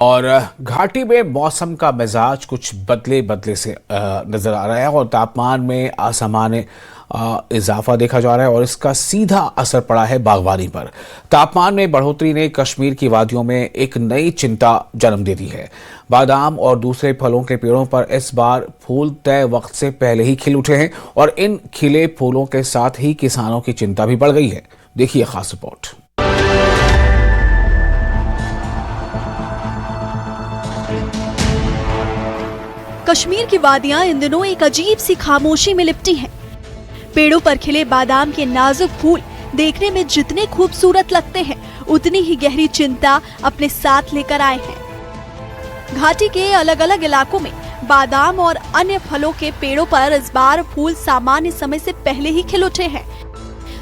और घाटी में मौसम का मिजाज कुछ बदले बदले से नजर आ रहा है और तापमान में असामान्य इजाफा देखा जा रहा है और इसका सीधा असर पड़ा है बागवानी पर। तापमान में बढ़ोतरी ने कश्मीर की वादियों में एक नई चिंता जन्म दे दी है। बादाम और दूसरे फलों के पेड़ों पर इस बार फूल तय वक्त से पहले ही खिल उठे हैं और इन खिले फूलों के साथ ही किसानों की चिंता भी बढ़ गई है। देखिए खास रिपोर्ट। कश्मीर की वादियां इन दिनों एक अजीब सी खामोशी में लिपटी हैं। पेड़ों पर खिले बादाम के नाजुक फूल देखने में जितने खूबसूरत लगते हैं, उतनी ही गहरी चिंता अपने साथ लेकर आए हैं। घाटी के अलग अलग इलाकों में बादाम और अन्य फलों के पेड़ों पर इस बार फूल सामान्य समय से पहले ही खिल उठे हैं।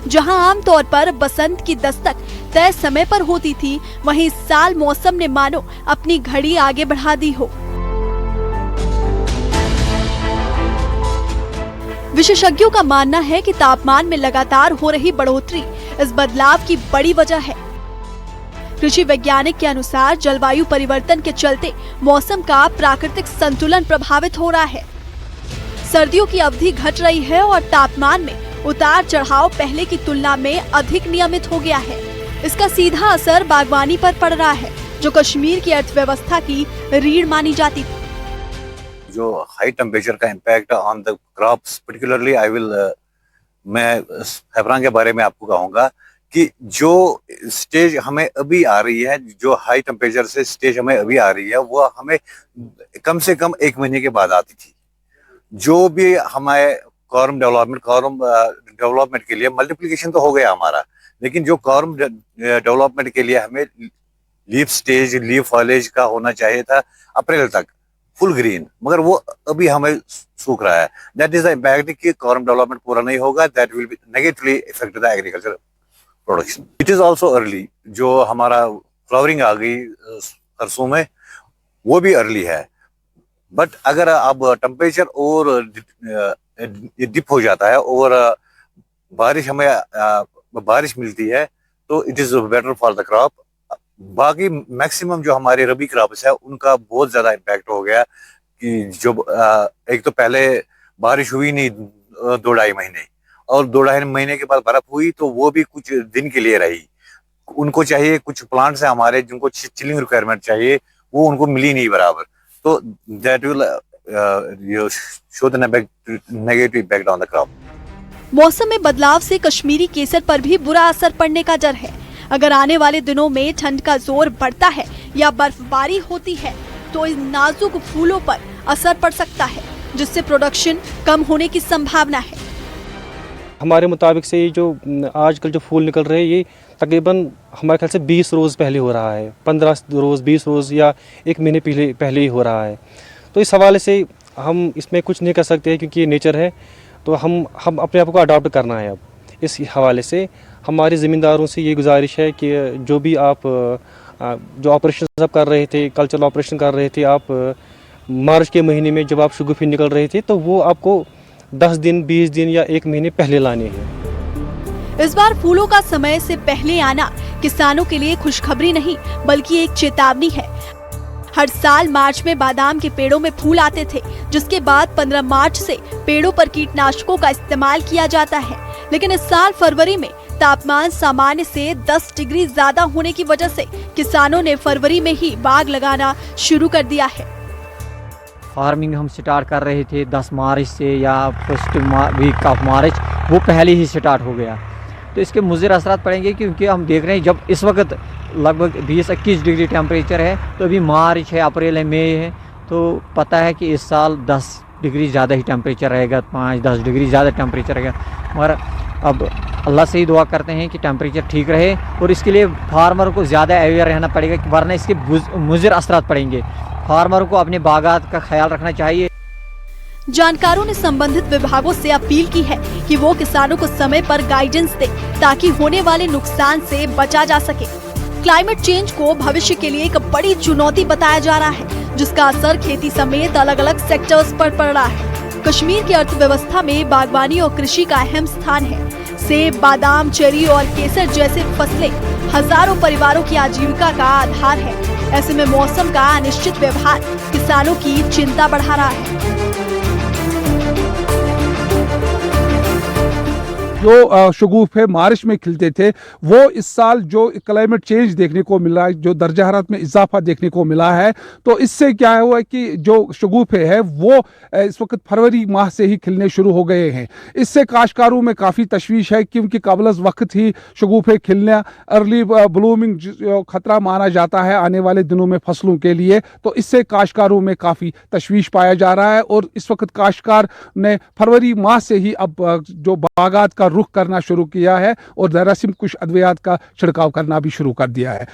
जहां आमतौर पर बसंत की दस्तक तय समय पर होती थी, वहीं इस साल मौसम ने मानो अपनी घड़ी आगे बढ़ा दी हो। विशेषज्ञों का मानना है कि तापमान में लगातार हो रही बढ़ोतरी इस बदलाव की बड़ी वजह है। कृषि वैज्ञानिक के अनुसार जलवायु परिवर्तन के चलते मौसम का प्राकृतिक संतुलन प्रभावित हो रहा है। सर्दियों की अवधि घट रही है और तापमान में उतार चढ़ाव पहले की तुलना में अधिक नियमित हो गया है। इसका सीधा असर बागवानी पर पड़ रहा है, जो कश्मीर की अर्थव्यवस्था की रीढ़ मानी जाती थी। जो हाई टेम्परेचर का impact on the crops particularly मैं हैफरान के बारे में आपको कहूँगा कि जो स्टेज हमें अभी आ रही है, जो हाई टेम्परेचर से स्टेज हमें अभी आ रही है, वो हमें कम से कम 1 महीने के बाद आती थी। जो भी हमारे कॉर्म डेवलपमेंट के लिए मल्टीप्लिकेशन तो हो गया हमारा, लेकिन जो कॉर्म डेवलपमेंट के लिए हमें लीफ फॉलेज का होना चाहिए था अप्रैल तक फुल ग्रीन, मगर वो अभी हमें सूख रहा है। दैट इज द इम्पैक्ट कि कॉर्म डेवलपमेंट पूरा नहीं होगा, that will be negatively effect the agriculture production. It is also early, जो हमारा फ्लावरिंग आ गई सरसों में, वो भी अर्ली है। बट अगर अब टेम्परेचर और डिप हो जाता है और बारिश मिलती है तो it is better for the crop. बाकी मैक्सिमम जो हमारे रबी क्रॉप्स है उनका बहुत ज्यादा इम्पैक्ट हो गया कि जो एक तो पहले बारिश हुई नहीं 2-2.5 महीने, और 2-2.5 महीने के बाद बर्फ हुई तो वो भी कुछ दिन के लिए रही। उनको चाहिए, कुछ प्लांट्स है हमारे जिनको चिलिंग रिक्वायरमेंट चाहिए, वो उनको मिली नहीं बराबर, तो that will show the negative impact on the crop. मौसम में बदलाव से कश्मीरी केसर पर भी बुरा असर पड़ने का डर है। अगर आने वाले दिनों में ठंड का जोर बढ़ता है या बर्फबारी होती है तो इन नाजुक फूलों पर असर पड़ सकता है, जिससे प्रोडक्शन कम होने की संभावना है। हमारे मुताबिक से ये जो आजकल जो फूल निकल रहे हैं, ये तकरीबन हमारे ख्याल से 20 रोज़ पहले हो रहा है, 15 रोज़, 20 रोज़ या 1 महीने पहले ही हो रहा है। तो इस हवाले से हम इसमें कुछ नहीं कर सकते हैं, क्योंकि ये नेचर है, तो हम अपने आप को अडॉप्ट करना है। अब इस हवाले से हमारे ज़मींदारों से ये गुजारिश है कि जो भी आप जो ऑपरेशन सब कर रहे थे, कल्चरल ऑपरेशन कर रहे थे, आप मार्च के महीने में जब आप शुगुफी निकल रहे थे, तो वो आपको 10 दिन, 20 दिन या 1 महीने पहले लाने हैं। इस बार फूलों का समय से पहले आना किसानों के लिए खुशखबरी नहीं, बल्कि एक चेतावनी है। हर साल मार्च में बादाम के पेड़ों में फूल आते थे, जिसके बाद 15 मार्च से पेड़ों पर कीटनाशकों का इस्तेमाल किया जाता है। लेकिन इस साल फरवरी में तापमान सामान्य से 10 डिग्री ज्यादा होने की वजह से किसानों ने फरवरी में ही बाग लगाना शुरू कर दिया है। फार्मिंग हम स्टार्ट कर रहे थे 10 मार्च से या फर्स्ट वीक ऑफ मार्च, वो पहले ही स्टार्ट हो गया। तो इसके मुज़िर असरात पड़ेंगे, क्योंकि हम देख रहे हैं जब इस वक्त लगभग 20-21 डिग्री टेम्परेचर है, तो अभी मार्च है, अप्रैल है, मई है, तो पता है कि इस साल 10 डिग्री ज़्यादा ही टेम्परेचर रहेगा, 5-10 डिग्री ज़्यादा टेम्परेचर रहेगा। मगर अब अल्लाह से ही दुआ करते हैं कि टेम्परेचर ठीक रहे, और इसके लिए फार्मर को ज़्यादा अवेयर रहना पड़ेगा, वरना इसके मुज़िर असरात पड़ेंगे। फार्मर को अपने बागात का ख्याल रखना चाहिए। जानकारों ने संबंधित विभागों से अपील की है कि वो किसानों को समय पर गाइडेंस दे, ताकि होने वाले नुकसान से बचा जा सके। क्लाइमेट चेंज को भविष्य के लिए एक बड़ी चुनौती बताया जा रहा है, जिसका असर खेती समेत अलग अलग सेक्टर्स पर पड़ रहा है। कश्मीर की अर्थव्यवस्था में बागवानी और कृषि का अहम स्थान है। सेब, बादाम, चेरी और केसर जैसे फसलें हजारों परिवारों की आजीविका का आधार है। ऐसे में मौसम का अनिश्चित व्यवहार किसानों की चिंता बढ़ा रहा है। जो शगुफे मार्च में खिलते थे वो इस साल जो क्लाइमेट चेंज देखने को मिला है, जो दर्जा हरारत में इजाफा देखने को मिला है, तो इससे क्या हुआ है कि जो शगुफे है वो इस वक्त फरवरी माह से ही खिलने शुरू हो गए हैं। इससे काश्तकारों में काफ़ी तशवीश है क्योंकि कबल वक्त ही शगुफे खिलना अर्ली ब्लूमिंग जो खतरा माना जाता है आने वाले दिनों में फसलों के लिए, तो इससे काश्तकारों में काफ़ी तशवीश पाया जा रहा है। और इस वक्त काश्तकार ने फरवरी माह से ही अब जो बागात का रुख करना शुरू किया है और दरासिम कुछ अद्वियात का छिड़काव करना भी शुरू कर दिया है।